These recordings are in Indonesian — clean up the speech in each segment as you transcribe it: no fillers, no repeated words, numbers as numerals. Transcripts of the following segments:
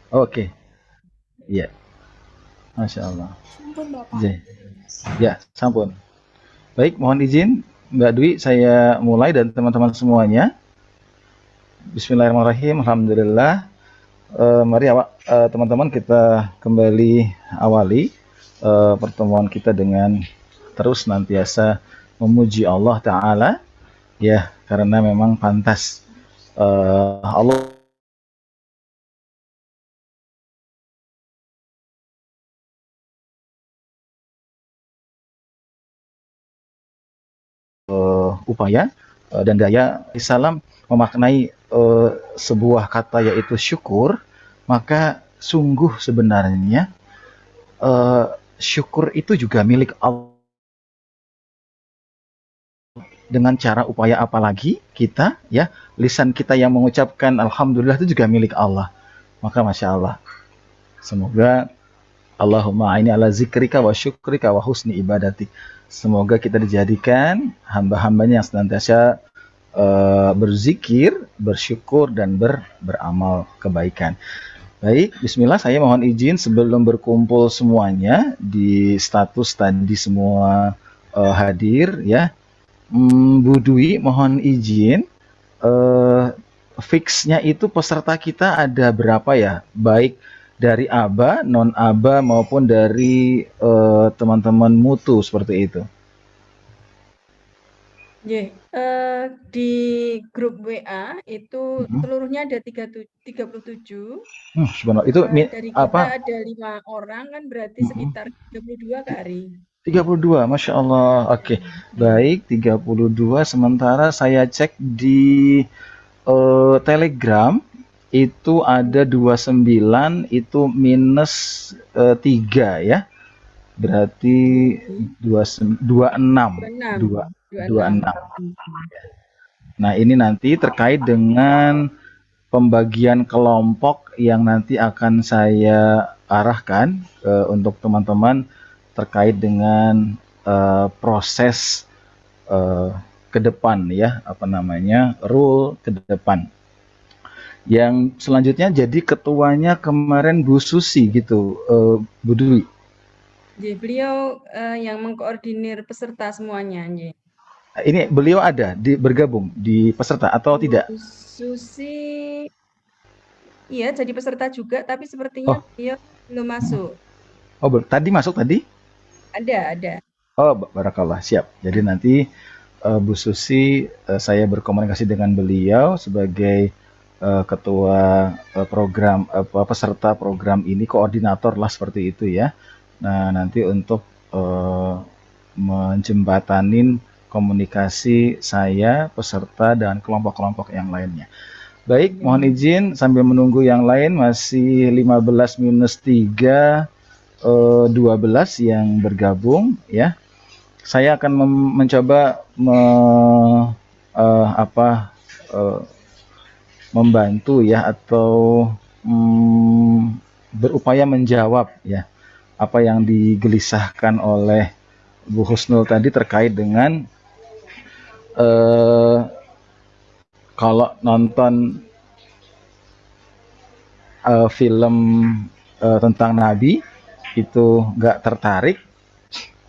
Oke, iya, Masya Allah. Sampun Bapak. Ya, ya, sampun. Baik, mohon izin Mbak Dwi, saya mulai dan teman-teman semuanya. Bismillahirrahmanirrahim. Alhamdulillah. Mari teman-teman kita kembali awali pertemuan kita dengan terus nantiasa memuji Allah Ta'ala, ya, karena memang pantas Allah upaya dan daya Islam memaknai sebuah kata yaitu syukur, maka sungguh sebenarnya eh, syukur itu juga milik Allah. Dengan cara upaya apa lagi kita, ya, lisan kita yang mengucapkan alhamdulillah itu juga milik Allah. Maka masya Allah, semoga Allahumma aini ala zikrika wa syukrika wa husni ibadati. Semoga kita dijadikan hamba-hambanya yang senantiasa berzikir, bersyukur, dan beramal kebaikan. Baik, bismillah, saya mohon izin sebelum berkumpul semuanya di status tadi semua hadir, ya. Bu Dwi, mohon izin, eh, fixnya itu peserta kita ada berapa ya? Baik dari aba, non aba maupun dari teman-teman mutu seperti itu. Di grup WA itu Hmm. seluruhnya ada 37. Subhanallah. Itu Dari kita apa? ada 5 orang kan berarti Hmm. sekitar 32 Kak Ari. 32, Masya Allah. Oke, Ya. baik, 32. Sementara saya cek di Telegram itu ada 29, itu minus 3 ya. Berarti dua 26, 26. 26. 26. Nah, ini nanti terkait dengan pembagian kelompok yang nanti akan saya arahkan untuk teman-teman terkait dengan proses eh, ke depan, ya, apa namanya, rule ke depan. Yang selanjutnya jadi ketuanya kemarin Bu Susi gitu, Bu Dwi. Jadi beliau yang mengkoordinir peserta semuanya. Ini beliau ada bergabung di peserta atau Bu tidak? Susi, iya jadi peserta juga, tapi sepertinya Oh, beliau belum masuk. oh, tadi masuk tadi? Ada. Oh, barakallah, siap. Jadi nanti Bu Susi, saya berkomunikasi dengan beliau sebagai ketua program, peserta program ini, koordinator lah seperti itu ya. Nah, nanti untuk menjembatanin komunikasi saya, peserta, dan kelompok-kelompok yang lainnya. Baik, mohon Ya. izin sambil menunggu yang lain, masih 15 minus 3, 12 yang bergabung ya. Saya akan mencoba apa, eh, membantu ya, atau berupaya menjawab ya apa yang digelisahkan oleh Bu Husnul tadi terkait dengan eh, kalau nonton film tentang Nabi itu nggak tertarik,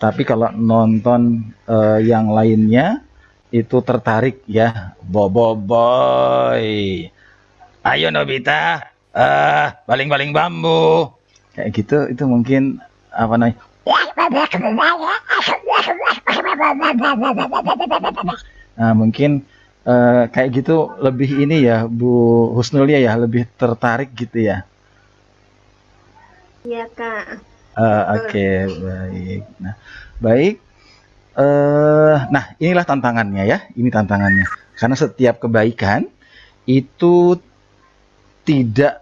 tapi kalau nonton yang lainnya itu tertarik ya. Boboiboy, ayo Nobita, baling-baling bambu, kayak gitu. Itu mungkin apa namanya, nah mungkin kayak gitu lebih ini ya Bu Husnulia, ya lebih tertarik gitu ya. Iya, Kak. Oke, baik. Nah, baik. Nah, inilah tantangannya ya. Ini tantangannya. Karena setiap kebaikan itu tidak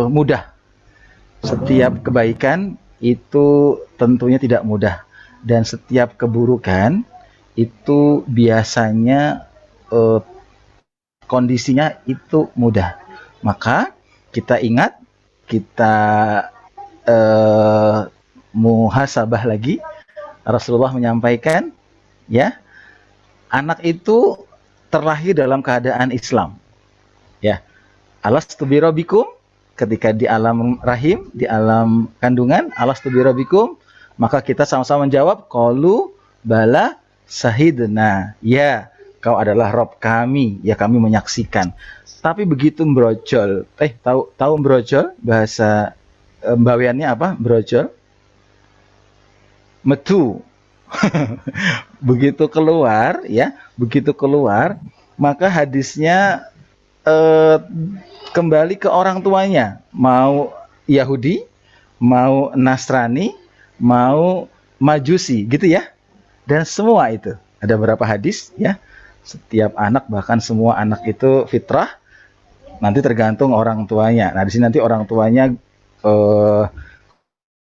mudah. Setiap kebaikan itu tentunya tidak mudah. Dan setiap keburukan itu biasanya eh, kondisinya itu mudah. Maka kita ingat, kita eh, muhasabah lagi. Rasulullah menyampaikan, ya, anak itu terlahir dalam keadaan Islam. Ya, alastu birobikum, ketika di alam rahim, di alam kandungan, alastu birabbikum, maka kita sama-sama menjawab, qalu bala syahidna. Ya, kau adalah Rob kami, ya kami menyaksikan. Tapi begitu brojol, tahu brojol bahasa baweannya apa? Brojol, metu. Begitu keluar, ya, begitu keluar, maka hadisnya kembali ke orang tuanya, mau Yahudi, mau Nasrani, mau Majusi, gitu ya. Dan semua itu ada berapa hadis, ya. Setiap anak, bahkan semua anak itu fitrah, nanti tergantung orang tuanya. Nah, di sini nanti orang tuanya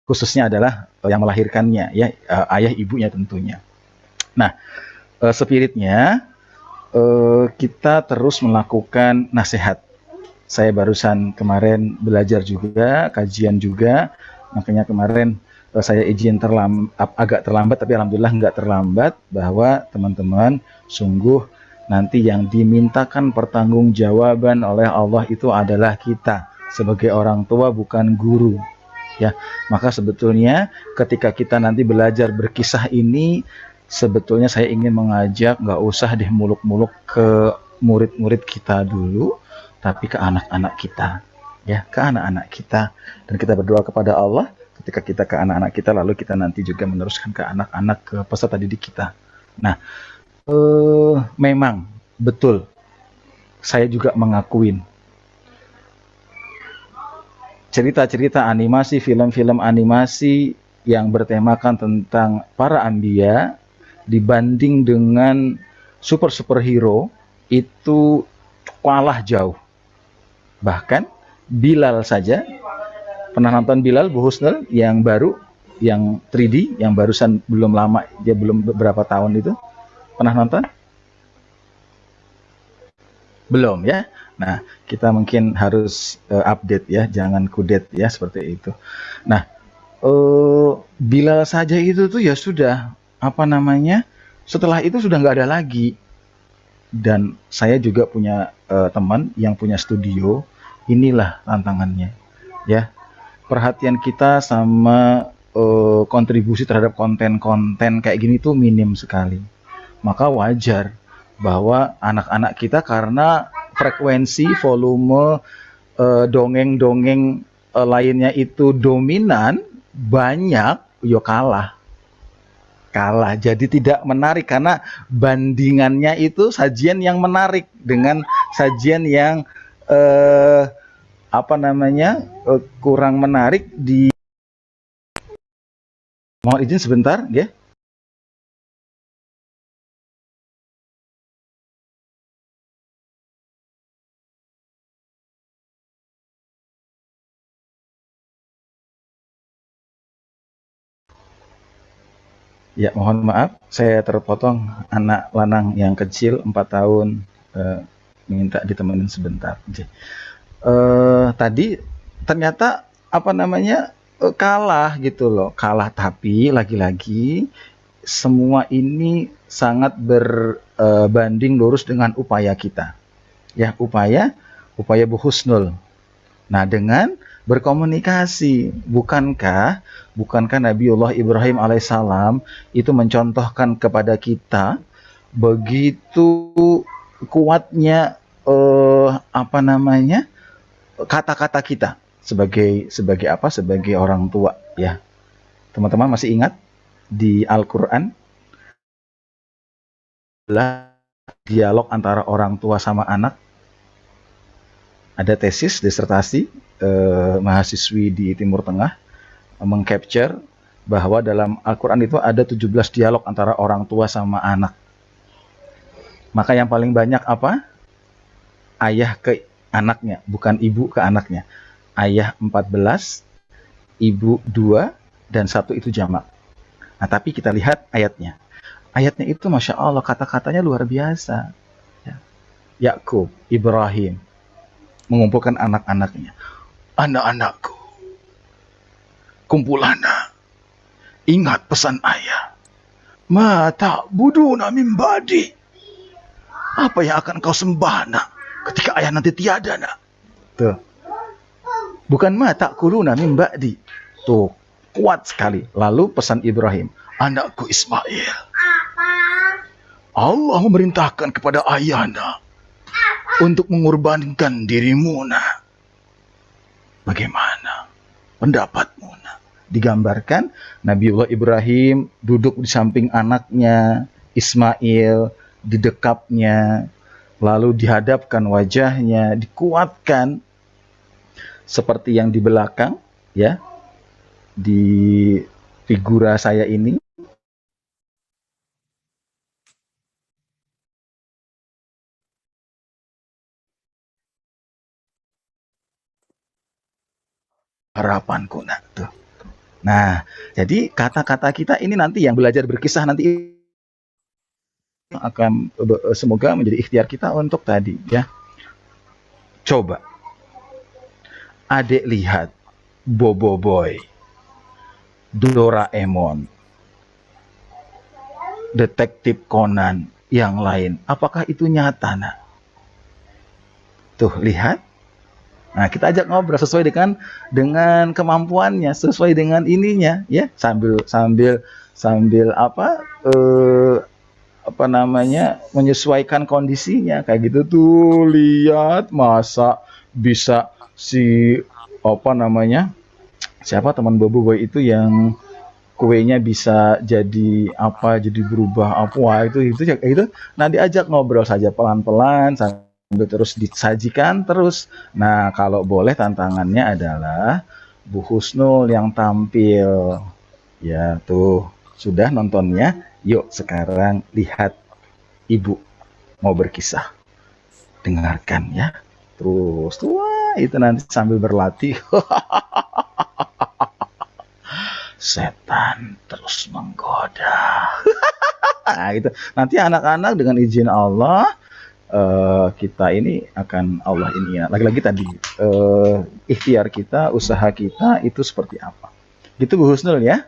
khususnya adalah yang melahirkannya, ya, ayah ibunya tentunya. Nah, spiritnya kita terus melakukan nasihat. Saya barusan kemarin belajar juga, kajian juga, makanya kemarin saya izin agak terlambat, tapi alhamdulillah nggak terlambat, bahwa teman-teman sungguh nanti yang dimintakan pertanggungjawaban oleh Allah itu adalah kita sebagai orang tua, bukan guru. Ya, maka sebetulnya ketika kita nanti belajar berkisah ini, sebetulnya saya ingin mengajak, nggak usah deh muluk-muluk ke murid-murid kita dulu, tapi ke anak-anak kita, ya, ke anak-anak kita. Dan kita berdoa kepada Allah ketika kita ke anak-anak kita, lalu kita nanti juga meneruskan ke anak-anak, ke peserta didik kita. Nah, memang betul, saya juga mengakuin cerita-cerita animasi, film-film animasi yang bertemakan tentang para anbiya dibanding dengan superhero itu kalah jauh. Bahkan Bilal saja, pernah nonton Bilal Bu Husnul yang baru, yang 3D, yang barusan, belum lama, dia belum beberapa tahun itu, pernah nonton? Belum, ya. Nah, kita mungkin harus update, ya, jangan kudet, ya, seperti itu. Nah, Bilal saja itu tuh ya sudah, apa namanya, setelah itu sudah nggak ada lagi. Dan saya juga punya teman yang punya studio. Inilah tantangannya, ya. Perhatian kita sama kontribusi terhadap konten-konten kayak gini tuh minim sekali. Maka wajar bahwa anak-anak kita, karena frekuensi, volume dongeng-dongeng lainnya itu dominan, banyak, yo kalah. Jadi tidak menarik, karena bandingannya itu sajian yang menarik dengan sajian yang kurang menarik. Mohon izin sebentar, ya. Ya, mohon maaf, saya terpotong. Anak lanang yang kecil 4 tahun minta ditemenin sebentar. Tadi ternyata kalah gitu loh, kalah. Tapi lagi-lagi semua ini sangat berbanding lurus dengan upaya kita, ya, upaya Bu Husnul. Nah, dengan berkomunikasi, bukankah Nabiullah Ibrahim alaihissalam itu mencontohkan kepada kita begitu kuatnya kata-kata kita sebagai orang tua, ya. Teman-teman masih ingat di Al-Qur'an adalah dialog antara orang tua sama anak. Ada tesis disertasi mahasiswi di Timur Tengah mengcapture bahwa dalam Al-Quran itu ada 17 dialog antara orang tua sama anak. Maka yang paling banyak apa? Ayah ke anaknya, bukan ibu ke anaknya. Ayah 14, ibu 2, dan 1 itu jamak. Nah, tapi kita lihat ayatnya. Ayatnya itu Masya Allah, kata-katanya luar biasa. Ya. Yakub, Ibrahim, mengumpulkan anak-anaknya. Anak-anakku, kumpulanna, ingat pesan ayah. Ma ta'buduna min ba'di. Apa yang akan kau sembah, nak, ketika ayah nanti tiada, nak? Tuh. Bukan ma ta'kuluna min ba'di. Tuh, kuat sekali. Lalu pesan Ibrahim, anakku Ismail, Allah memerintahkan kepada ayahanda untuk mengorbankan dirimu, nak. Bagaimana pendapatmu, nak? Digambarkan Nabiullah Ibrahim duduk di samping anaknya Ismail, didekapnya, lalu dihadapkan wajahnya, dikuatkan seperti yang di belakang, ya, di figura saya ini. Harapanku, nak, tuh. Nah, jadi kata-kata kita ini nanti yang belajar berkisah nanti akan semoga menjadi ikhtiar kita untuk tadi, ya. Coba adik lihat Bobo Boy, Doraemon, Detektif Conan, yang lain. Apakah itu nyata, nak? Tuh, lihat. Nah, kita ajak ngobrol sesuai dengan kemampuannya, sesuai dengan ininya, ya. Sambil apa namanya, menyesuaikan kondisinya kayak gitu tuh. Lihat, masa bisa si apa namanya, siapa teman Bobo Boy itu yang kuenya bisa jadi apa, jadi berubah apa, wah itu nah diajak ngobrol saja pelan-pelan sambil terus disajikan terus. Nah, kalau boleh tantangannya adalah Bu Husnul yang tampil, ya. Tuh, sudah nontonnya? Yuk sekarang lihat ibu mau berkisah, dengarkan, ya. Terus tuh, wah, itu nanti sambil berlatih setan terus menggoda. Nah, itu nanti anak-anak dengan izin Allah, kita ini akan Allah ini, ya. Lagi-lagi tadi ikhtiar kita, usaha kita itu seperti apa. Gitu Bu Husnul, ya.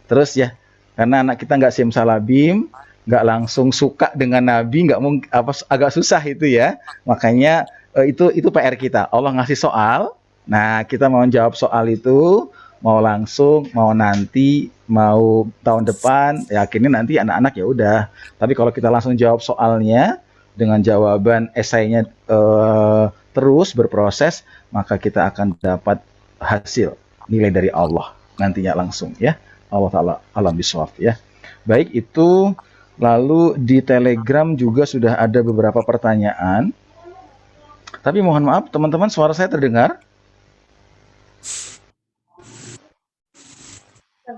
Terus, ya, karena anak kita nggak simsalabim, nggak langsung suka dengan Nabi, nggak mungkin, agak susah itu, ya. Makanya itu PR kita. Allah ngasih soal, nah kita mau jawab soal itu, mau langsung, mau nanti, mau tahun depan, yakinnya nanti anak-anak ya udah. Tapi kalau kita langsung jawab soalnya dengan jawaban esainya terus berproses, maka kita akan dapat hasil nilai dari Allah nantinya langsung, ya. Allah Ta'ala alam bisawab, ya. Baik, itu lalu di Telegram juga sudah ada beberapa pertanyaan. Tapi mohon maaf teman-teman, suara saya terdengar?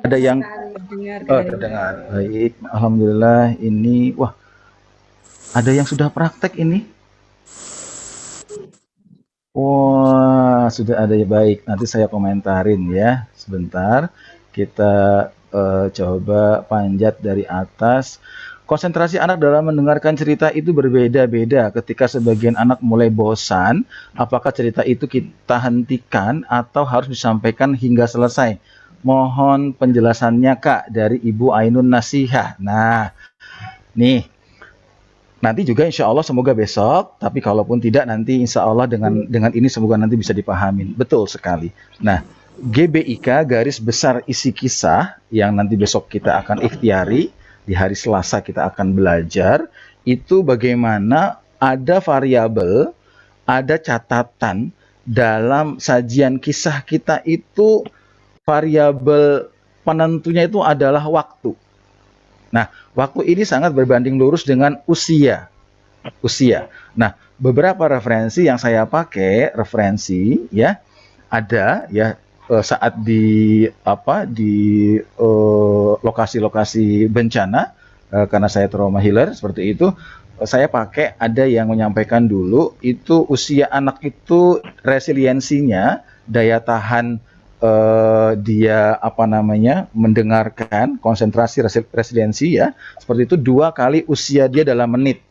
Ada yang terdengar. Baik, alhamdulillah. Ini, wah, ada yang sudah praktek ini. Wah, sudah ada, ya. Baik, nanti saya komentarin, ya. Sebentar, kita coba panjat dari atas. Konsentrasi anak dalam mendengarkan cerita itu berbeda-beda. Ketika sebagian anak mulai bosan, apakah cerita itu kita hentikan atau harus disampaikan hingga selesai? Mohon penjelasannya, Kak, dari Ibu Ainun Nasihah. Nah, nih, nanti juga insya Allah semoga besok, tapi kalaupun tidak nanti insya Allah dengan ini semoga nanti bisa dipahamin. Betul sekali. Nah, GBIK garis besar isi kisah yang nanti besok kita akan ikhtiari, di hari Selasa kita akan belajar, itu bagaimana ada variabel, ada catatan dalam sajian kisah kita itu, variabel penentunya itu adalah waktu. Nah, waktu ini sangat berbanding lurus dengan usia. Nah, beberapa referensi yang saya pakai, ya, ada, ya, saat di lokasi-lokasi bencana, karena saya trauma healer seperti itu, saya pakai ada yang menyampaikan dulu itu usia anak itu resiliensinya, daya tahan dia mendengarkan, konsentrasi resiliensi, ya, seperti itu 2 kali usia dia dalam menit,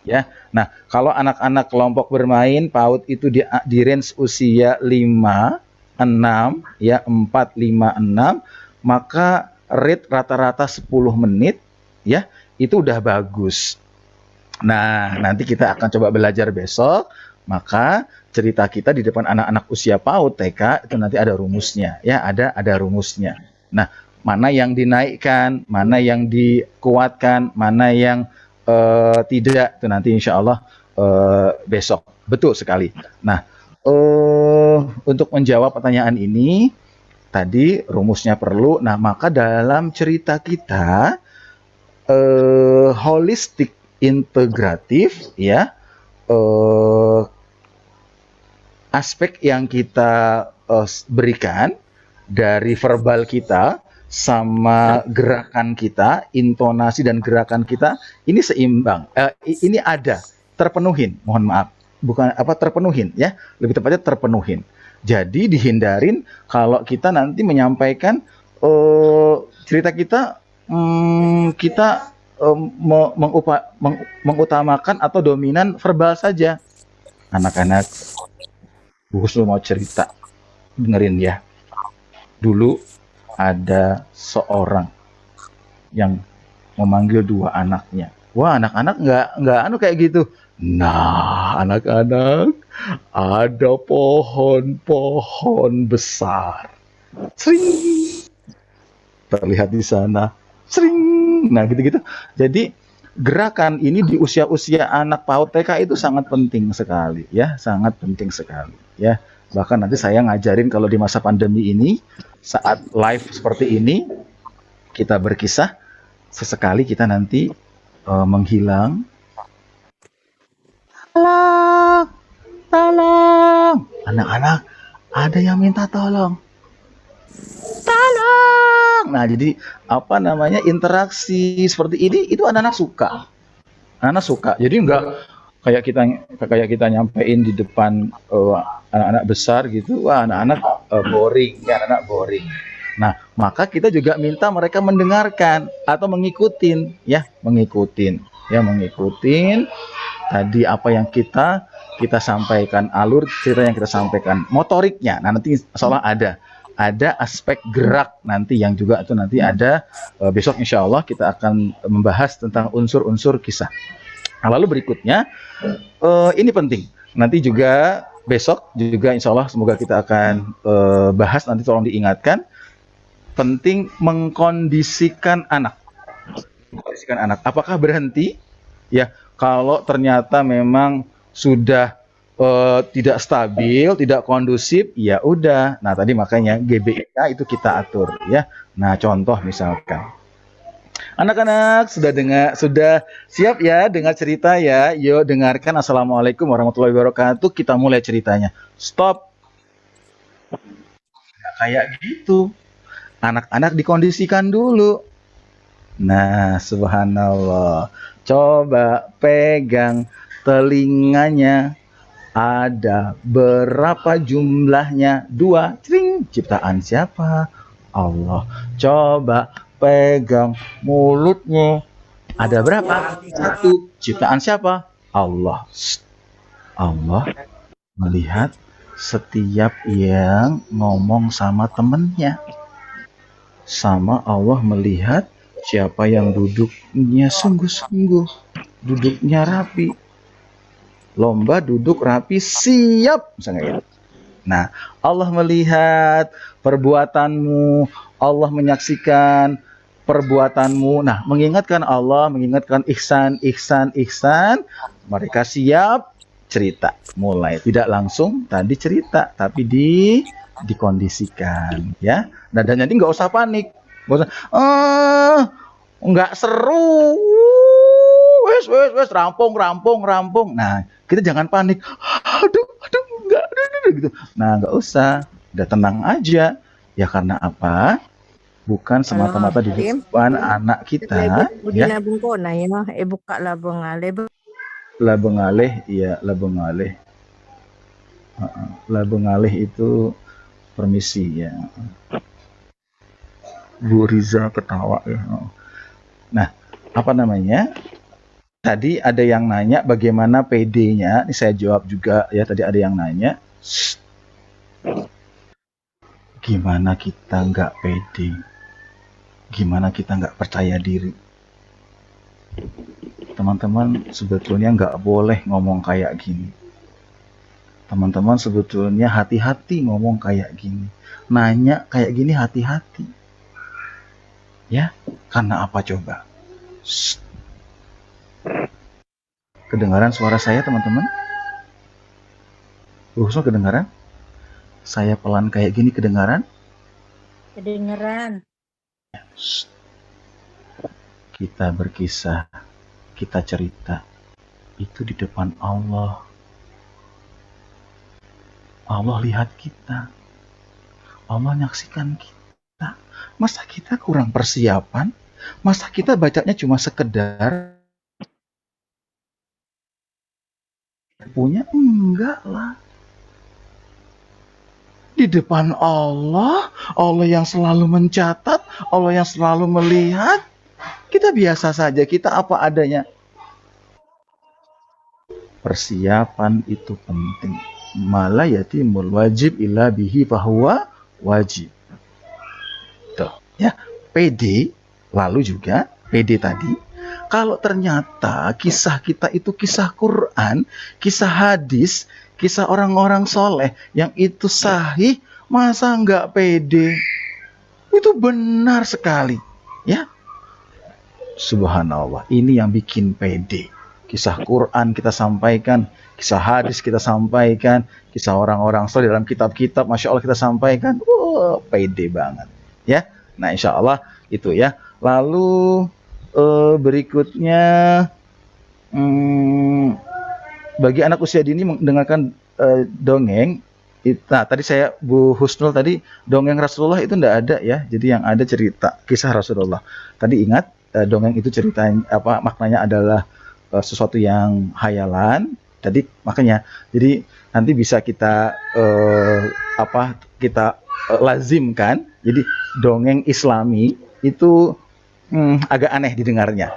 ya. Nah, kalau anak-anak kelompok bermain PAUD itu di range usia 5, 6, ya, 4, 5, 6, maka rate rata-rata 10 menit, ya, itu udah bagus. Nah, nanti kita akan coba belajar besok Maka cerita kita di depan anak-anak usia PAUD TK itu nanti ada rumusnya, ya, ada rumusnya. Nah, mana yang dinaikkan, mana yang dikuatkan, mana yang tidak, itu nanti insya Allah besok. Betul sekali. Nah, untuk menjawab pertanyaan ini, tadi rumusnya perlu. Nah, maka dalam cerita kita holistik integratif, ya, aspek yang kita berikan dari verbal kita sama gerakan kita, intonasi dan gerakan kita ini seimbang. Ini ada terpenuhin, mohon maaf, bukan apa terpenuhin, ya, lebih tepatnya terpenuhin. Jadi dihindarin kalau kita nanti menyampaikan cerita kita, kita mengutamakan atau dominan verbal saja. Anak-anak, Bu Husnul mau cerita, dengerin ya. Dulu ada seorang yang memanggil dua anaknya. Wah, anak-anak nggak kayak gitu. Nah, anak-anak, ada pohon-pohon besar. Sering terlihat di sana. Sering. Nah, gitu-gitu. Jadi gerakan ini di usia-usia anak PAUD TK itu sangat penting sekali, ya, sangat penting sekali, ya. Bahkan nanti saya ngajarin kalau di masa pandemi ini, saat live seperti ini, kita berkisah, sesekali kita nanti menghilang. Tolong, tolong. Anak-anak, ada yang minta tolong. Tolong. Nah, jadi apa namanya, interaksi seperti ini itu anak-anak suka. Anak-anak suka. Jadi enggak kayak kita nyampein di depan anak-anak besar gitu, wah anak-anak boring, ya, anak-anak boring. Nah, maka kita juga minta mereka mendengarkan atau mengikutin, ya, mengikutin tadi apa yang kita sampaikan, alur cerita yang kita sampaikan, motoriknya. Nah, nanti insyaallah ada aspek gerak nanti yang juga itu nanti ada besok insyaallah kita akan membahas tentang unsur-unsur kisah. Nah, lalu berikutnya ini penting. Nanti juga besok juga insyaallah semoga kita akan bahas, nanti tolong diingatkan, penting mengkondisikan anak. Mengkondisikan anak. Apakah berhenti? Ya, kalau ternyata memang sudah tidak stabil, tidak kondusif, ya udah. Nah, tadi makanya GBK itu kita atur, ya. Nah, contoh misalkan, anak-anak sudah siap ya dengar cerita ya? Yuk dengarkan. Assalamualaikum warahmatullahi wabarakatuh. Kita mulai ceritanya. Stop. Nggak kayak gitu. Anak-anak dikondisikan dulu. Nah, subhanallah. Coba pegang telinganya. Ada berapa jumlahnya? 2. Cring. Ciptaan siapa? Allah. Coba pegang mulutnya. Ada berapa? 1. Ciptaan siapa? Allah. Allah melihat setiap yang ngomong sama temennya. Sama Allah melihat siapa yang duduknya sungguh-sungguh, duduknya rapi. Lomba duduk rapi, siap, misalnya ya. Nah, Allah melihat perbuatanmu, Allah menyaksikan perbuatanmu. Nah, mengingatkan Allah, mengingatkan ihsan. Mereka siap cerita. Mulai tidak langsung tadi cerita, tapi dikondisikan, ya. Nah, dan nanti nggak usah panik. Nggak usah, nggak seru. Wes, rampung. Nah, kita jangan panik. Aduh, enggak, gitu. Nah, nggak usah. Udah tenang aja. Ya karena apa? Bukan semata-mata di depan anak kita, ya. Buka labung alih. Labung alih, iya, labung alih. Labung alih itu permisi, ya. Bu Riza ketawa, ya. Nah, apa namanya? Tadi ada yang nanya bagaimana PD-nya. Ini saya jawab juga ya. Tadi ada yang nanya, gimana kita nggak pede? Gimana kita nggak percaya diri? Teman-teman sebetulnya nggak boleh ngomong kayak gini. Teman-teman sebetulnya hati-hati ngomong kayak gini. Nanya kayak gini hati-hati. Ya, karena apa coba? Shh. Kedengaran suara saya teman-teman? Bu Husnul kedengaran? Saya pelan kayak gini kedengaran? Kedengeran. Shh. Kita berkisah, kita cerita. Itu di depan Allah. Allah lihat kita. Allah nyaksikan kita. Masa kita kurang persiapan? Masa kita bacanya cuma sekedar punya? Enggak lah. Di depan Allah, Allah yang selalu mencatat, Allah yang selalu melihat. Kita biasa saja, kita apa adanya. Persiapan itu penting. Mala yatimul wajib illa bihi fahuwa wajib. Tuh, ya, PD, lalu juga PD tadi. Kalau ternyata kisah kita itu kisah Quran, kisah hadis, kisah orang-orang soleh yang itu sahih, masa nggak PD? Itu benar sekali, ya. Subhanallah, ini yang bikin PD. Kisah Quran kita sampaikan, kisah hadis kita sampaikan, kisah orang-orang soleh dalam kitab-kitab, Masya Allah kita sampaikan. PD banget, ya. Nah, insya Allah itu ya. Lalu berikutnya, bagi anak usia dini mendengarkan dongeng. Nah, tadi saya Bu Husnul tadi dongeng Rasulullah itu enggak ada ya. Jadi yang ada cerita kisah Rasulullah. Tadi ingat dongeng itu ceritanya apa, maknanya adalah sesuatu yang hayalan. Tadi makanya jadi nanti bisa kita lazimkan. Jadi dongeng Islami itu agak aneh didengarnya.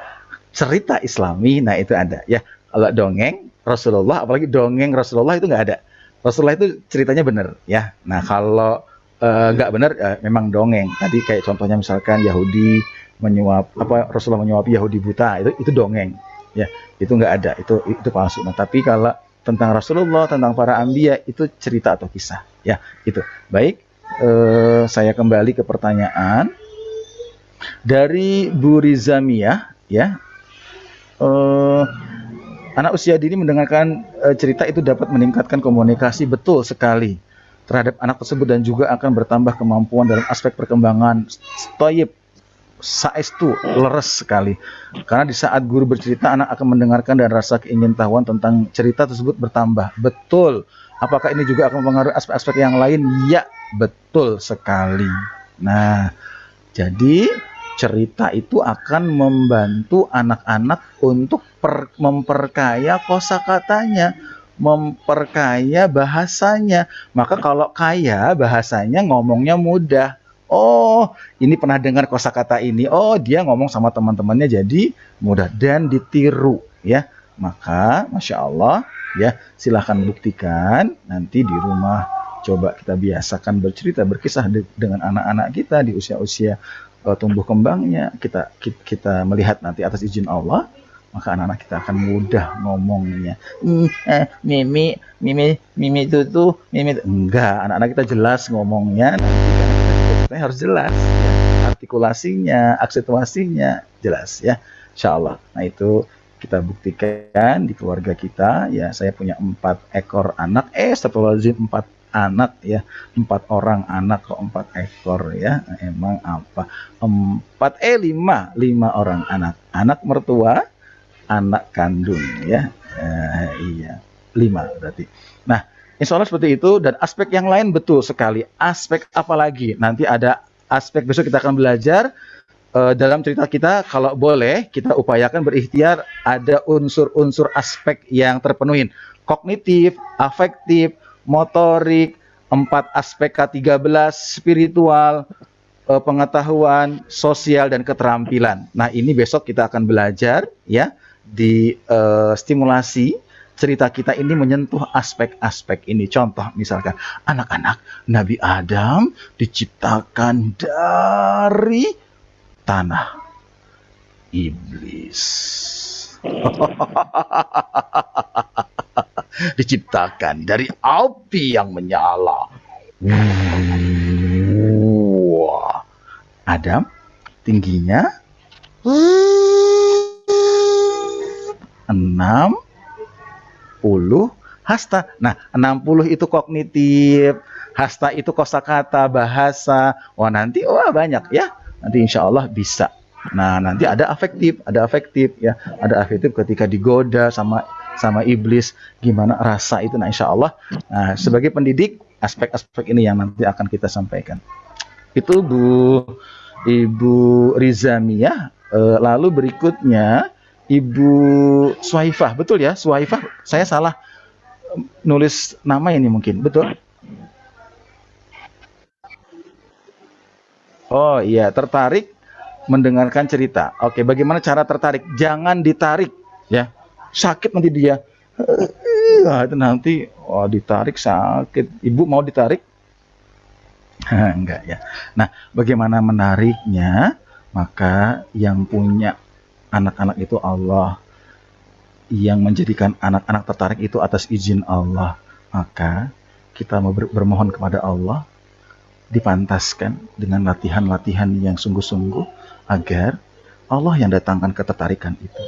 Cerita Islami, nah itu ada ya. Kalau dongeng Rasulullah, apalagi dongeng Rasulullah itu nggak ada. Rasulullah itu ceritanya benar ya. Nah kalau nggak benar memang dongeng. Tadi kayak contohnya misalkan Yahudi Rasulullah menyuapi Yahudi buta, itu dongeng ya. Itu nggak ada, itu palsu. Nah tapi kalau tentang Rasulullah, tentang para anbiya, itu cerita atau kisah ya. Itu baik. Saya kembali ke pertanyaan dari Bu Rizamiyah ya. Anak usia dini mendengarkan cerita itu dapat meningkatkan komunikasi, betul sekali, terhadap anak tersebut dan juga akan bertambah kemampuan dalam aspek perkembangan. Stoyib, saestu, leres sekali. Karena di saat guru bercerita, anak akan mendengarkan dan rasa keingintahuan tentang cerita tersebut bertambah. Betul. Apakah ini juga akan mempengaruhi aspek-aspek yang lain? Ya, betul sekali. Nah, jadi cerita itu akan membantu anak-anak untuk memperkaya kosakatanya, memperkaya bahasanya. Maka kalau kaya bahasanya, ngomongnya mudah. Oh, ini pernah dengar kosakata ini. Oh, dia ngomong sama teman-temannya jadi mudah dan ditiru ya. Maka Masya Allah ya, silahkan buktikan nanti di rumah. Coba kita biasakan bercerita, berkisah dengan anak-anak kita di usia-usia tumbuh kembangnya. Kita melihat nanti atas izin Allah, maka anak-anak kita akan mudah ngomongnya. Mimi tuh mimi. Enggak, anak-anak kita jelas ngomongnya. Nanti kita harus jelas ya. Artikulasinya, aksentuasinya jelas ya, insya Allah. Nah itu kita buktikan di keluarga kita ya. Saya punya 4 ekor anak, astagfirullahaladzim, 4 anak ya, 4 orang anak kok 4 ekor ya, emang apa 5 orang anak mertua, anak kandung ya, iya 5 berarti. Nah insya Allah seperti itu. Dan aspek yang lain betul sekali. Aspek apa lagi? Nanti ada aspek, besok kita akan belajar dalam cerita kita. Kalau boleh kita upayakan berikhtiar ada unsur-unsur aspek yang terpenuhi: kognitif, afektif, motorik, 4 aspek K13, spiritual, pengetahuan, sosial, dan keterampilan. Nah ini besok kita akan belajar ya, di stimulasi cerita kita ini menyentuh aspek-aspek ini. Contoh misalkan, anak-anak, Nabi Adam diciptakan dari tanah. Iblis. Diciptakan dari api yang menyala. Wah, Adam tingginya 60 hasta. Nah, 60 itu kognitif, hasta itu kosakata, bahasa. Wah, nanti banyak ya. Nanti insya Allah bisa. Nah, nanti ada afektif ya. Ada afektif ketika digoda sama iblis, gimana rasa itu. Nah, insya Allah. Nah, sebagai pendidik, aspek-aspek ini yang nanti akan kita sampaikan. Itu Ibu Rizamiyah. Lalu berikutnya Ibu Suhaifah, betul ya? Suhaifah, saya salah nulis nama ini mungkin, betul? Oh iya, tertarik mendengarkan cerita. Oke, bagaimana cara tertarik? Jangan ditarik, ya. Sakit nanti dia. Itu nanti, ditarik sakit. Ibu mau ditarik? Enggak ya. Nah, bagaimana menariknya? Maka yang punya anak-anak itu Allah, yang menjadikan anak-anak tertarik itu atas izin Allah. Maka kita mau bermohon kepada Allah, dipantaskan dengan latihan-latihan yang sungguh-sungguh agar Allah yang datangkan ketertarikan itu.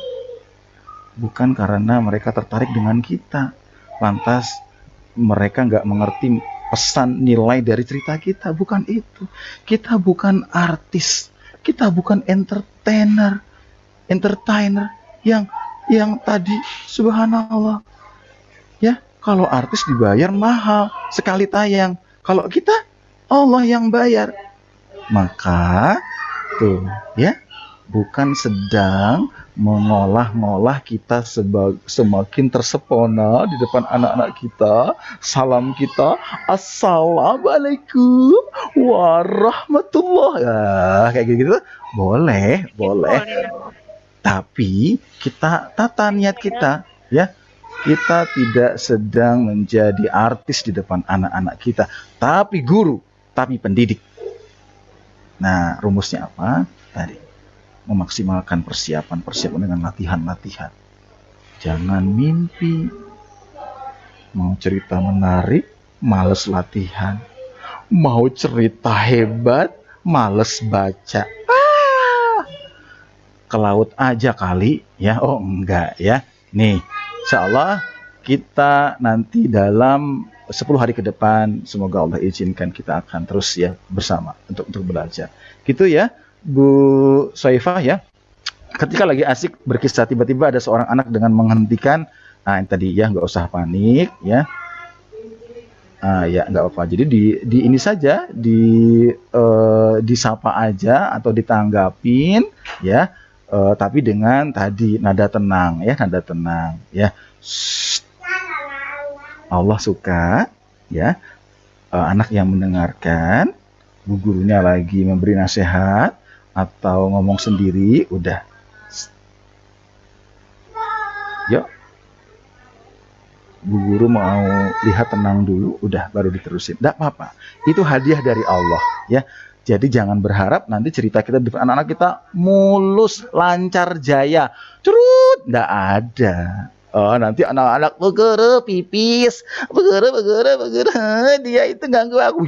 Bukan karena mereka tertarik dengan kita, lantas mereka nggak mengerti pesan nilai dari cerita kita. Bukan itu. Kita bukan artis, kita bukan entertainer yang tadi subhanallah ya, kalau artis dibayar mahal sekali tayang, kalau kita Allah yang bayar. Maka tuh ya, bukan sedang mengolah-ngolah kita semakin tersepona di depan anak-anak kita. Salam kita assalamualaikum warahmatullahi, kayak gitu boleh. Tapi kita tata niat kita, ya. Kita tidak sedang menjadi artis di depan anak-anak kita, tapi guru, tapi pendidik. Nah, rumusnya apa? Tadi, memaksimalkan persiapan dengan latihan-latihan. Jangan mimpi. Mau cerita menarik, males latihan. Mau cerita hebat, males baca. Ke laut aja kali ya. Oh enggak ya. Nih, insya Allah kita nanti dalam 10 hari ke depan, semoga Allah izinkan, kita akan terus ya bersama untuk belajar. Gitu ya Bu Soifah ya. Ketika lagi asik berkisah, tiba-tiba ada seorang anak dengan menghentikan. Nah, yang tadi ya, nggak usah panik ya. Ya nggak apa-apa. Jadi di ini saja, disapa aja atau ditanggapin ya. Tapi dengan tadi nada tenang ya. Shh. Allah suka ya anak yang mendengarkan. Bu gurunya lagi memberi nasihat atau ngomong sendiri, udah. Yuk, Bu guru mau lihat, tenang dulu, udah baru diterusin. Nggak apa-apa, itu hadiah dari Allah ya. Jadi jangan berharap nanti cerita kita di depan anak-anak kita mulus, lancar, jaya. Curut, nggak ada. Nanti anak-anak begere pipis, begere, dia itu ganggu aku.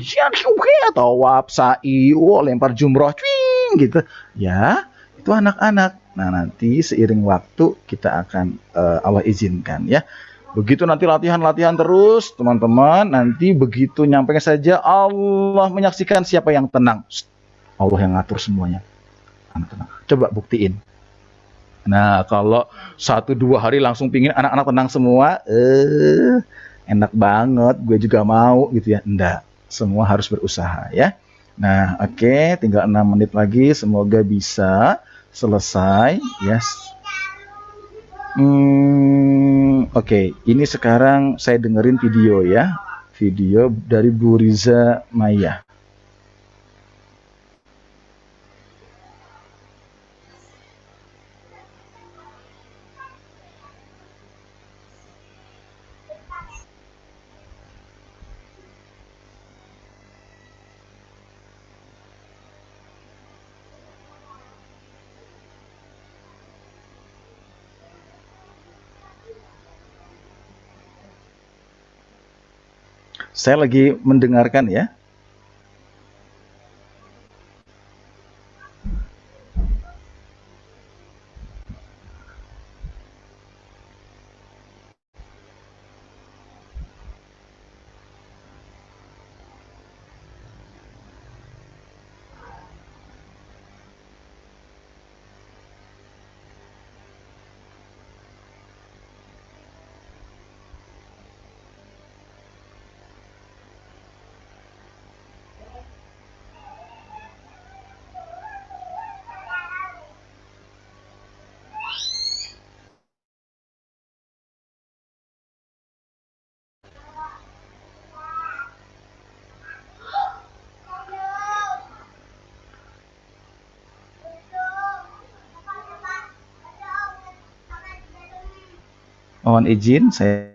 Tawaf, sa'i, lempar jumroh, cuing gitu. Ya, itu anak-anak. Nah, nanti seiring waktu kita akan Allah izinkan ya. Begitu nanti latihan terus, teman-teman, nanti begitu nyampe saja Allah menyaksikan siapa yang tenang. Allah yang ngatur semuanya. Tenang. Coba buktiin. Nah, kalau 1-2 hari langsung pingin anak-anak tenang semua, enak banget, gue juga mau gitu ya. Enggak, semua harus berusaha ya. Nah, oke, tinggal 6 menit lagi, semoga bisa selesai. Yes. Oke, ini sekarang saya dengerin video ya. Video dari Bu Riza Maya. Saya lagi mendengarkan ya. Mohon izin saya.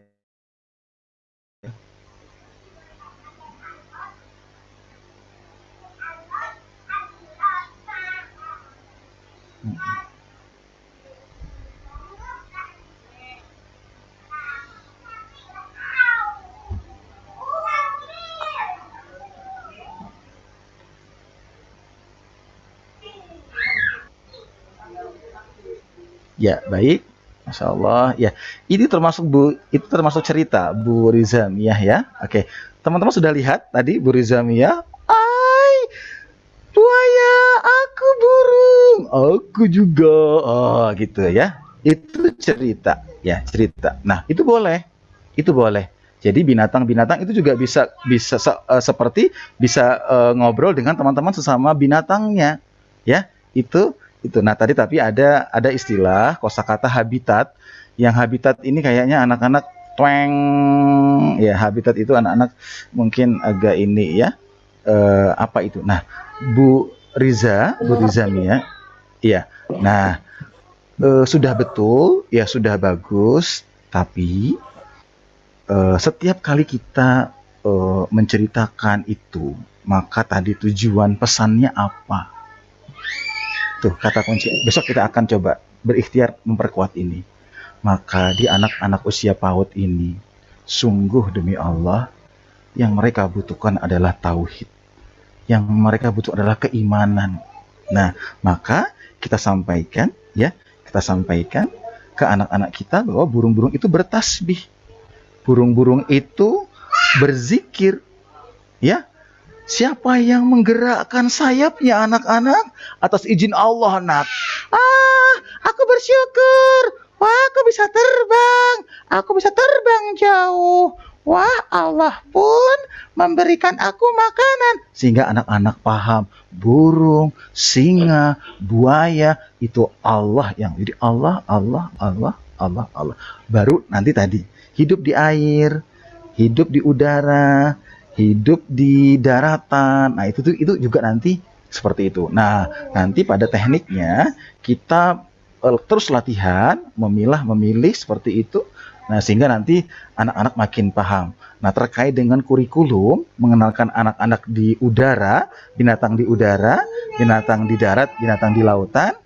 Ya, baik. Masya Allah. Ya, ini termasuk itu termasuk cerita Bu Rizamiyah ya. Oke, teman-teman sudah lihat tadi Bu Rizamiyah. Ai, buaya, aku burung, aku juga. Oh, gitu ya. Itu cerita, ya cerita. Nah, itu boleh. Jadi binatang-binatang itu juga bisa bisa seperti bisa ngobrol dengan teman-teman sesama binatangnya, ya. Itu. Nah, tadi tapi ada istilah kosakata habitat. Yang habitat ini kayaknya anak-anak tweng ya, habitat itu anak-anak mungkin agak ini ya. Apa itu? Nah, Bu Riza Mia, iya. Nah, sudah betul, ya sudah bagus, tapi setiap kali kita menceritakan itu, maka tadi tujuan pesannya apa? Tuh kata kunci. Besok kita akan coba berikhtiar memperkuat ini. Maka di anak-anak usia PAUD ini, sungguh demi Allah, yang mereka butuhkan adalah tauhid. Yang mereka butuh adalah keimanan. Nah, maka kita sampaikan ke anak-anak kita bahwa burung-burung itu bertasbih. Burung-burung itu berzikir. Ya, siapa yang menggerakkan sayapnya anak-anak? Atas izin Allah, nak. Aku bersyukur. Wah, aku bisa terbang. Aku bisa terbang jauh. Wah, Allah pun memberikan aku makanan. Sehingga anak-anak paham, burung, singa, buaya, itu Allah yang. Jadi Allah. Baru nanti tadi, hidup di air, hidup di udara, hidup di daratan. Nah, itu juga nanti seperti itu. Nah, nanti pada tekniknya kita terus latihan, memilih seperti itu. Nah, sehingga nanti anak-anak makin paham. Nah, terkait dengan kurikulum, mengenalkan anak-anak di udara, binatang di udara, binatang di darat, binatang di lautan,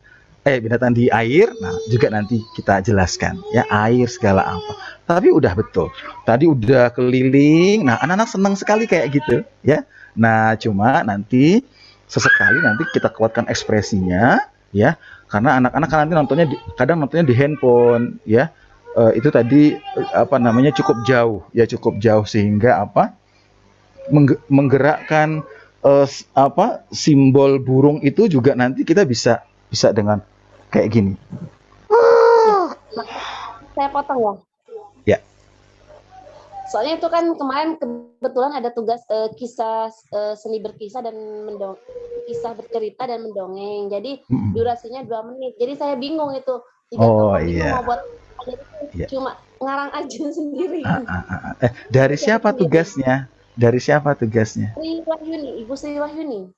binatang di air, nah juga nanti kita jelaskan ya, air segala apa. Tapi udah betul. Tadi udah keliling. Nah, anak-anak senang sekali kayak gitu ya. Nah, cuma nanti sesekali nanti kita kuatkan ekspresinya ya. Karena anak-anak kan nanti kadang nontonnya di handphone ya. Itu tadi apa namanya cukup jauh sehingga apa menggerakkan simbol burung itu juga nanti kita bisa dengan kayak gini. Saya potong ya. Ya. Soalnya itu kan kemarin kebetulan ada tugas kisah seni berkisah dan kisah bercerita dan mendongeng. Jadi durasinya 2 menit. Jadi saya bingung itu. Mau buat cuma ngarang aja sendiri. Dari siapa tugasnya? Ibu Sri Wahyuni.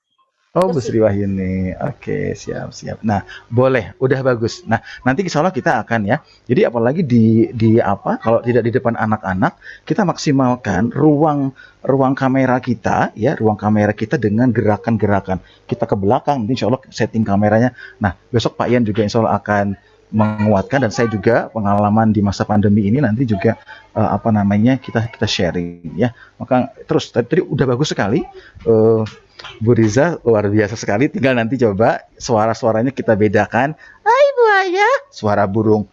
Oh, Bu Sri Wahyuni. Oke, siap. Nah, boleh, udah bagus. Nah, nanti insya Allah kita akan ya. Jadi apalagi di apa? Kalau tidak di depan anak-anak, kita maksimalkan ruang kamera kita ya, ruang kamera kita dengan gerakan-gerakan. Kita ke belakang, nanti insya Allah setting kameranya. Nah, besok Pak Ian juga insya Allah akan menguatkan, dan saya juga pengalaman di masa pandemi ini nanti juga kita sharing ya. Maka terus tadi udah bagus sekali, Bu Riza luar biasa sekali. Tinggal nanti coba suara-suaranya kita bedakan. Hai buaya, suara burung.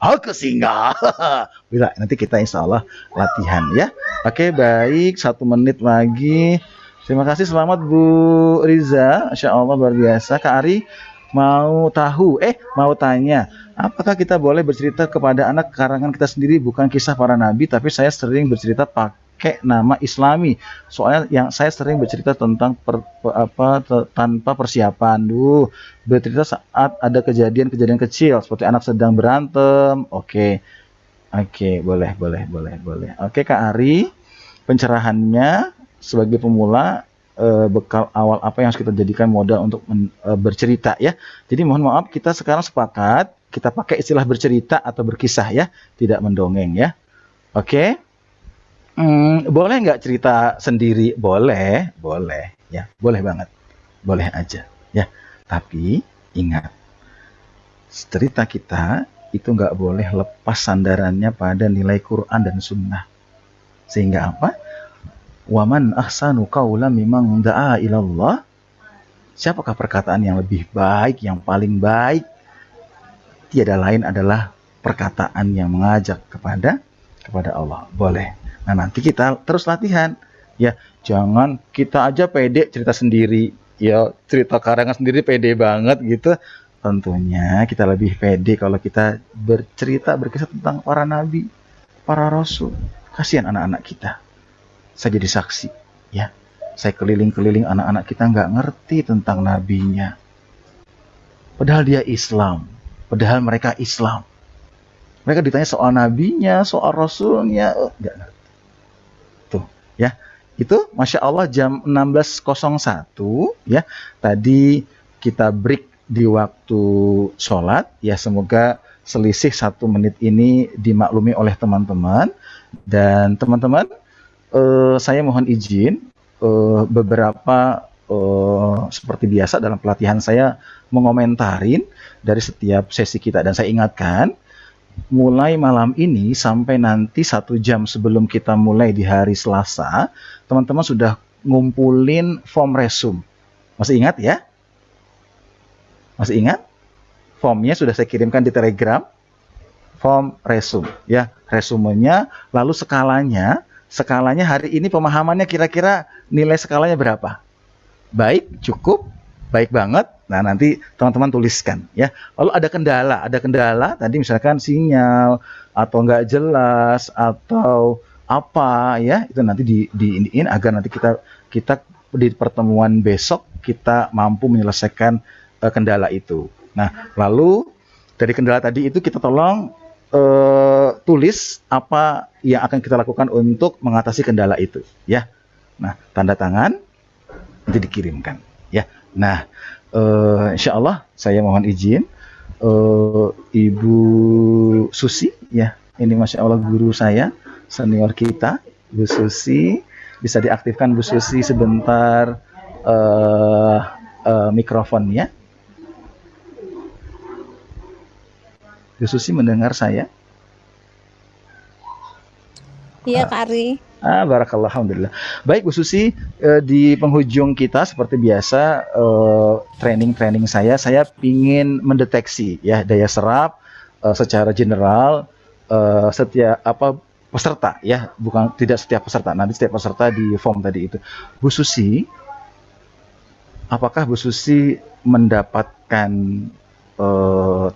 Aku singa. Bila nanti kita insya Allah latihan ya. Oke, baik, 1 menit lagi. Terima kasih, selamat Bu Riza. Insya Allah luar biasa. Kak Ari mau tanya, apakah kita boleh bercerita kepada anak karangan kita sendiri, bukan kisah para nabi, tapi saya sering bercerita pakai nama Islami. Soalnya yang saya sering bercerita tentang tanpa persiapan. Bercerita saat ada kejadian-kejadian kecil seperti anak sedang berantem. Oke, boleh. Oke, Kak Ari, pencerahannya sebagai pemula, bekal awal apa yang harus kita jadikan modal untuk bercerita ya. Jadi mohon maaf, kita sekarang sepakat kita pakai istilah bercerita atau berkisah ya, tidak mendongeng ya. Oke. Boleh nggak cerita sendiri? Boleh ya, boleh banget, boleh aja ya. Tapi ingat, cerita kita itu nggak boleh lepas sandarannya pada nilai Quran dan Sunnah. Sehingga apa? Waman ahsanu qawlan mimman da'a ilallah. Siapakah perkataan yang lebih baik, yang paling baik? Tiada lain adalah perkataan yang mengajak kepada Allah. Boleh. Nah, nanti kita terus latihan. Ya, jangan kita aja pede cerita sendiri. Ya, cerita karangan sendiri pede banget gitu. Tentunya kita lebih pede kalau kita berkisah tentang para nabi, para rasul. Kasihan anak-anak kita. Saya jadi saksi, ya. Saya keliling-keliling, anak-anak kita nggak ngerti tentang nabinya. Padahal dia Islam. Padahal mereka Islam. Mereka ditanya soal nabinya, soal rasulnya, nggak ngerti. Tuh, ya. Itu Masya Allah jam 16.01, ya. Tadi kita break di waktu sholat, ya. Semoga selisih 1 menit ini dimaklumi oleh teman-teman. Dan teman-teman, saya mohon izin beberapa seperti biasa dalam pelatihan saya mengomentarin dari setiap sesi kita, dan saya ingatkan mulai malam ini sampai nanti 1 jam sebelum kita mulai di hari Selasa, teman-teman sudah ngumpulin form resume. Masih ingat ya? Masih ingat? Formnya sudah saya kirimkan di Telegram. Form resume ya, resumenya, lalu skalanya hari ini pemahamannya kira-kira nilai skalanya berapa? Baik, cukup, baik banget. Nah, nanti teman-teman tuliskan ya. Lalu ada kendala tadi misalkan sinyal atau nggak jelas atau apa ya, itu nanti diiniin agar nanti kita di pertemuan besok kita mampu menyelesaikan kendala itu. Nah, lalu dari kendala tadi itu kita tolong tulis apa yang akan kita lakukan untuk mengatasi kendala itu ya. Nah, tanda tangan nanti dikirimkan ya. Nah, insya Allah saya mohon izin, Ibu Susi ya, ini Masya Allah guru saya, senior kita, Bu Susi, bisa diaktifkan Bu Susi sebentar mikrofonnya. Bu Susi mendengar saya? Iya, Kak Ari. Barakallah, alhamdulillah. Baik Bu Susi, di penghujung kita seperti biasa training saya ingin mendeteksi ya daya serap secara general setiap peserta ya, bukan tidak setiap peserta. Nanti setiap peserta di form tadi itu. Bu Susi, apakah Bu Susi mendapatkan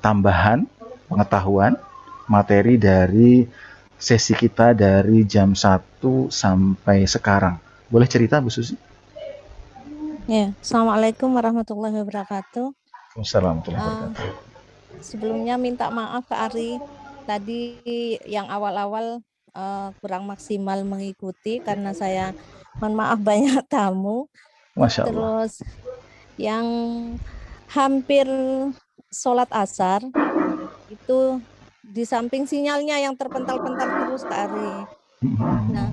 tambahan pengetahuan materi dari sesi kita dari jam 1 sampai sekarang? Boleh cerita Bu Susi? Ya, Assalamualaikum warahmatullahi wabarakatuh. Wassalamualaikum warahmatullahi wabarakatuh. Sebelumnya minta maaf Kak Ari, tadi yang awal-awal kurang maksimal mengikuti karena saya mohon maaf banyak tamu. Masya Allah. Terus yang hampir sholat asar itu di samping sinyalnya yang terpental-pental terus Kak Ari. Nah,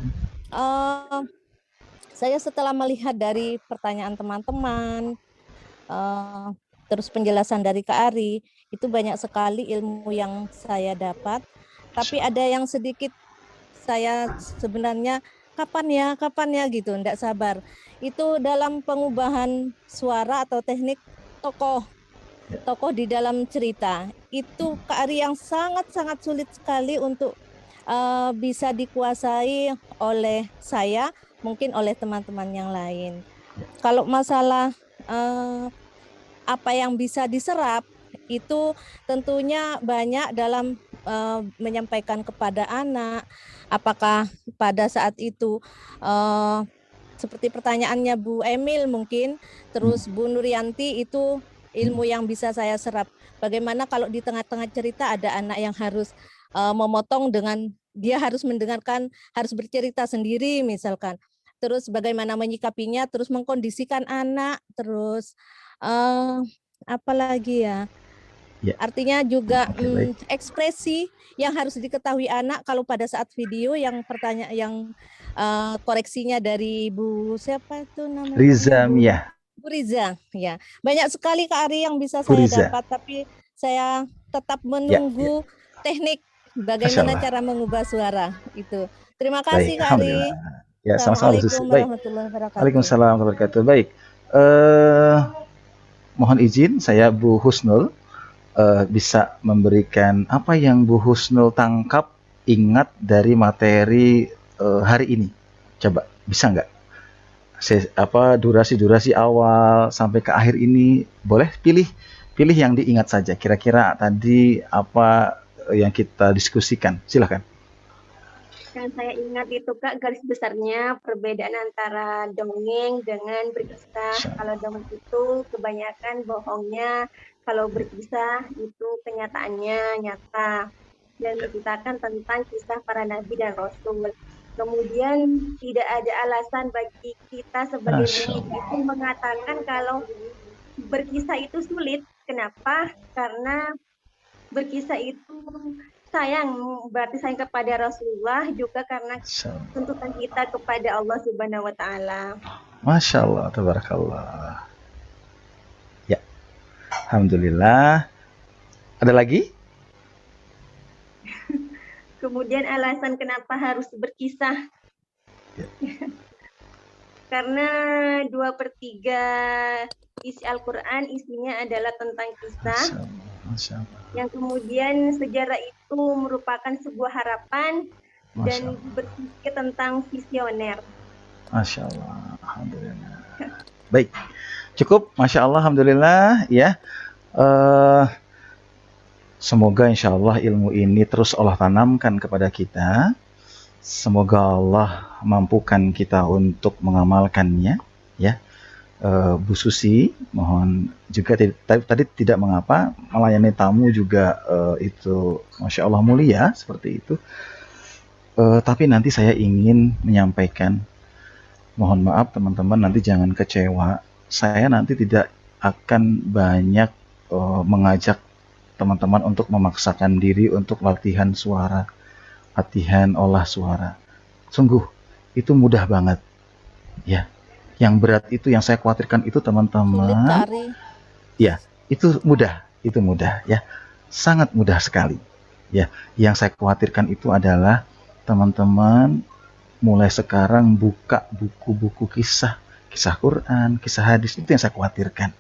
saya setelah melihat dari pertanyaan teman-teman, terus penjelasan dari Kak Ari, itu banyak sekali ilmu yang saya dapat. Tapi ada yang sedikit saya sebenarnya kapan ya gitu, enggak sabar. Itu dalam pengubahan suara atau teknik tokoh di dalam cerita. Itu Kak Ari yang sangat-sangat sulit sekali untuk bisa dikuasai oleh saya, mungkin oleh teman-teman yang lain. Kalau masalah apa yang bisa diserap, itu tentunya banyak dalam menyampaikan kepada anak. Apakah pada saat itu seperti pertanyaannya Bu Emil mungkin, terus Bu Nurianti, itu ilmu yang bisa saya serap. Bagaimana kalau di tengah-tengah cerita ada anak yang harus memotong dengan dia harus mendengarkan, harus bercerita sendiri misalkan. Terus bagaimana menyikapinya, terus mengkondisikan anak, terus apa lagi ya? Ya. Artinya juga Oke, baik. ekspresi yang harus diketahui anak kalau pada saat video yang pertanyaan yang koreksinya dari Bu siapa itu namanya? Riza Mia. Bu Riza, ya. Banyak sekali Kak Ari yang bisa Bu saya Riza. dapat, tapi saya tetap Ya, menunggu teknik Masya bagaimana Allah. cara mengubah suara itu. Terima Baik, kasih Kak Ari. alhamdulillah. Ya, sama-sama Bu Susi. Assalamualaikum Baik. warahmatullahi wabarakatuh. Waalaikumsalam warahmatullahi wabarakatuh. Baik. Mohon izin saya Bu Husnul bisa memberikan apa yang Bu Husnul tangkap, ingat dari materi hari ini. Coba, bisa nggak? Durasi-durasi awal sampai ke akhir ini, boleh pilih yang diingat saja. Kira-kira tadi apa yang kita diskusikan. Silahkan. Yang saya ingat itu Kak, garis besarnya perbedaan antara dongeng dengan berkisah. Kalau dongeng itu kebanyakan bohongnya, kalau berkisah itu kenyataannya nyata dan menceritakan tentang kisah para nabi dan rasul. Kemudian tidak ada alasan bagi kita sebagai murid itu mengatakan kalau berkisah itu sulit. Kenapa? Karena berkisah itu sayang, berarti sayang kepada Rasulullah, juga karena tuntutan kita kepada Allah Subhanahu wa Ta'ala. Masya Allah, tabarakallah. Ya, alhamdulillah. Ada lagi? Kemudian alasan kenapa harus berkisah? Ya. Karena 2/3 isi Al-Quran isinya adalah tentang kisah. Masya Allah. Yang kemudian sejarah itu merupakan sebuah harapan dan berpikir tentang visioner. Masya Allah, alhamdulillah. Baik, cukup. Masya Allah, alhamdulillah. Ya, semoga insya Allah ilmu ini terus Allah tanamkan kepada kita. Semoga Allah mampukan kita untuk mengamalkannya. Ya. Bu Susi, mohon juga tadi tidak mengapa melayani tamu juga itu Masya Allah mulia seperti itu. Tapi nanti saya ingin menyampaikan, mohon maaf teman-teman, nanti jangan kecewa. Saya nanti tidak akan banyak mengajak teman-teman untuk memaksakan diri untuk latihan suara, latihan olah suara. Sungguh itu mudah banget, ya. Yang berat itu, yang saya khawatirkan itu teman-teman, ya, itu mudah ya, sangat mudah sekali, ya. Yang saya khawatirkan itu adalah teman-teman mulai sekarang buka buku-buku kisah Quran, kisah hadis, itu yang saya khawatirkan,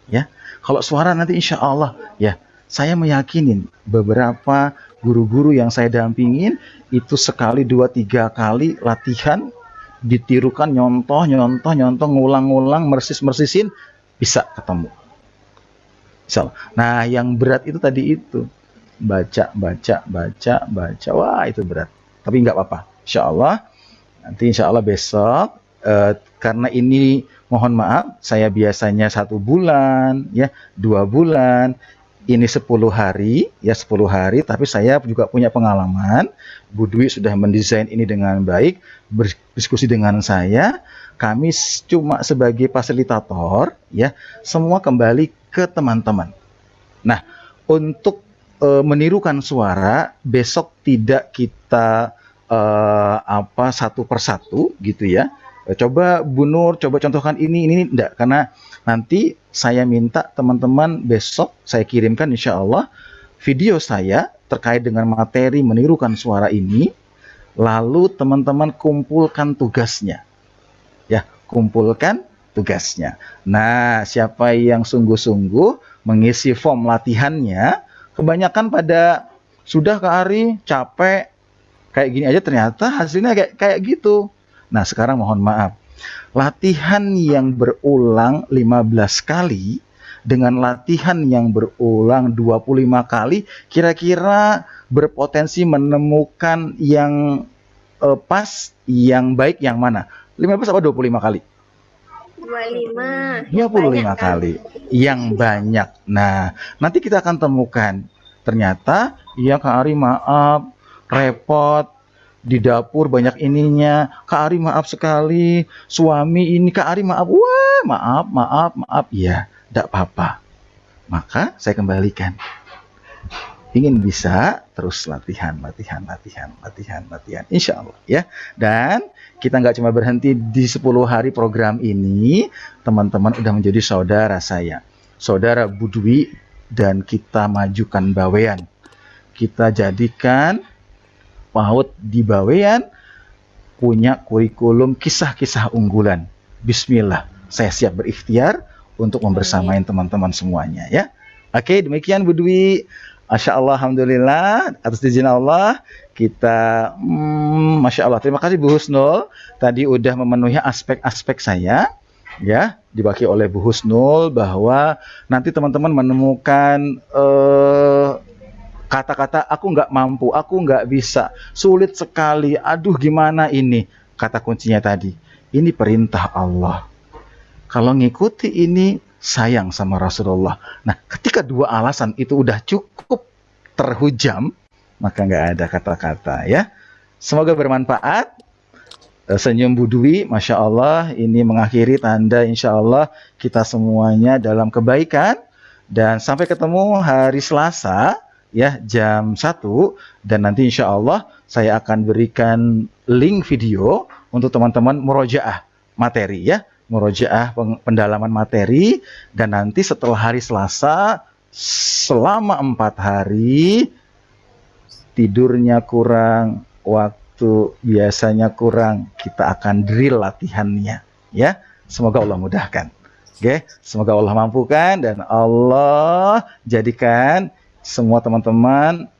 ya. Kalau suara nanti insya Allah, ya, saya meyakinin beberapa guru-guru yang saya dampingin itu sekali, 2, 3 kali latihan, ditirukan, nyontoh, ngulang-ngulang, mersisin, bisa ketemu. Insya Allah. Nah, yang berat itu tadi itu baca, wah itu berat. Tapi nggak apa-apa. Insya Allah nanti insya Allah besok, karena ini mohon maaf, saya biasanya 1 bulan, ya 2 bulan. Ini 10 hari, ya 10 hari, tapi saya juga punya pengalaman. Bu Dwi sudah mendesain ini dengan baik, berdiskusi dengan saya, kami cuma sebagai fasilitator, ya, semua kembali ke teman-teman. Nah, untuk menirukan suara, besok tidak kita satu persatu, gitu ya. Coba Bu Nur, coba contohkan ini enggak, karena nanti saya minta teman-teman besok saya kirimkan insya Allah video saya terkait dengan materi menirukan suara ini, lalu teman-teman kumpulkan tugasnya. Ya, kumpulkan tugasnya. Nah, siapa yang sungguh-sungguh mengisi form latihannya, kebanyakan pada sudah Kak Ari capek kayak gini aja, ternyata hasilnya kayak gitu. Nah, sekarang mohon maaf, latihan yang berulang 15 kali dengan latihan yang berulang 25 kali, kira-kira berpotensi menemukan yang pas, yang baik yang mana? 15 apa 25 kali? 25. 25 kali. Yang banyak. Nah, nanti kita akan temukan. Ternyata, iya Kak Ari maaf, repot, di dapur banyak ininya, Kak Ari maaf sekali, suami ini Kak Ari maaf, wah maaf, ya, tidak apa-apa. Maka saya kembalikan. Ingin bisa, terus latihan. Insya Allah ya. Dan kita nggak cuma berhenti di 10 hari program ini, teman-teman udah menjadi saudara saya, saudara Budwi, dan kita majukan Bawean. Kita jadikan PAUD di Bawean punya kurikulum kisah-kisah unggulan. Bismillah, saya siap berikhtiar untuk membersamai teman-teman semuanya ya. Oke, demikian Bu Dwi. Masya Allah, Alhamdulillah, atas izin Allah, kita, Masya Allah, terima kasih Bu Husnul, tadi udah memenuhi aspek-aspek saya, ya, dibagi oleh Bu Husnul, bahwa nanti teman-teman menemukan kata-kata aku nggak mampu, aku nggak bisa, sulit sekali, aduh gimana ini, kata kuncinya tadi, ini perintah Allah. Kalau ngikuti ini, sayang sama Rasulullah. Nah, ketika dua alasan itu udah cukup terhujam, maka nggak ada kata-kata ya. Semoga bermanfaat. Senyum Budwi, Masya Allah, ini mengakhiri tanda insya Allah kita semuanya dalam kebaikan. Dan sampai ketemu hari Selasa, ya, jam 1. Dan nanti insya Allah saya akan berikan link video untuk teman-teman murojaah materi ya. Murojaah pendalaman materi, dan nanti setelah hari Selasa selama 4 hari tidurnya kurang, waktu biasanya kurang, kita akan drill latihannya ya. Semoga Allah mudahkan. Oke, semoga Allah mampukan dan Allah jadikan semua teman-teman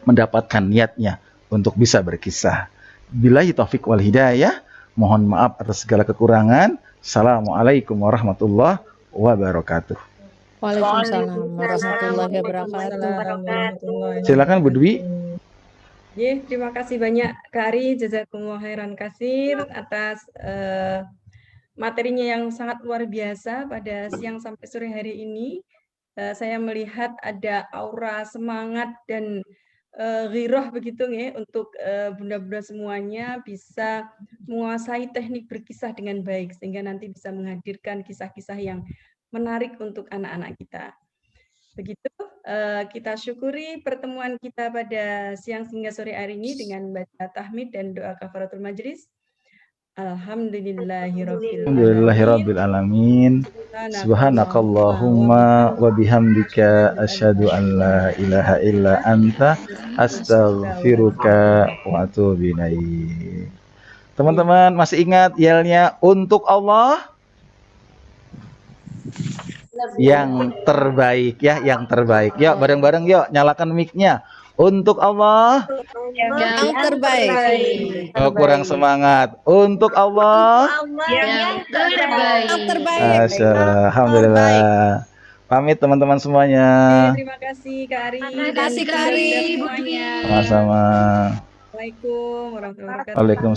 mendapatkan niatnya untuk bisa berkisah. Billahi taufik wal hidayah. Mohon maaf atas segala kekurangan. Assalamualaikum warahmatullahi wabarakatuh. Waalaikumsalam warahmatullahi wabarakatuh. Silakan Bu Dwi. Terima kasih banyak Kak Ari, jazakumullah khairan katsir atas materinya yang sangat luar biasa pada siang sampai sore hari ini. Saya melihat ada aura semangat dan ghirah begitu ya, untuk bunda-bunda semuanya bisa menguasai teknik berkisah dengan baik, sehingga nanti bisa menghadirkan kisah-kisah yang menarik untuk anak-anak kita. Begitu, kita syukuri pertemuan kita pada siang hingga sore hari ini dengan baca tahmid dan doa kafaratul majlis. Alhamdulillahirabbil alamin. Subhanakallahumma wa bihamdika asyhadu an la ilaha illa anta astaghfiruka wa atubu ilaik. Teman-teman masih ingat yelnya untuk Allah yang terbaik ya, yang terbaik. Yuk bareng-bareng yuk nyalakan mic-nya. Untuk Allah yang terbaik. Oh, kurang semangat. Untuk Allah Yang terbaik. Alhamdulillah. Pamit teman-teman semuanya. Terima kasih Kak Ari. Terima kasih Kak Ari, Bu Dwi. Sama-sama. Assalamualaikum warahmatullahi wabarakatuh. Waalaikumsalam.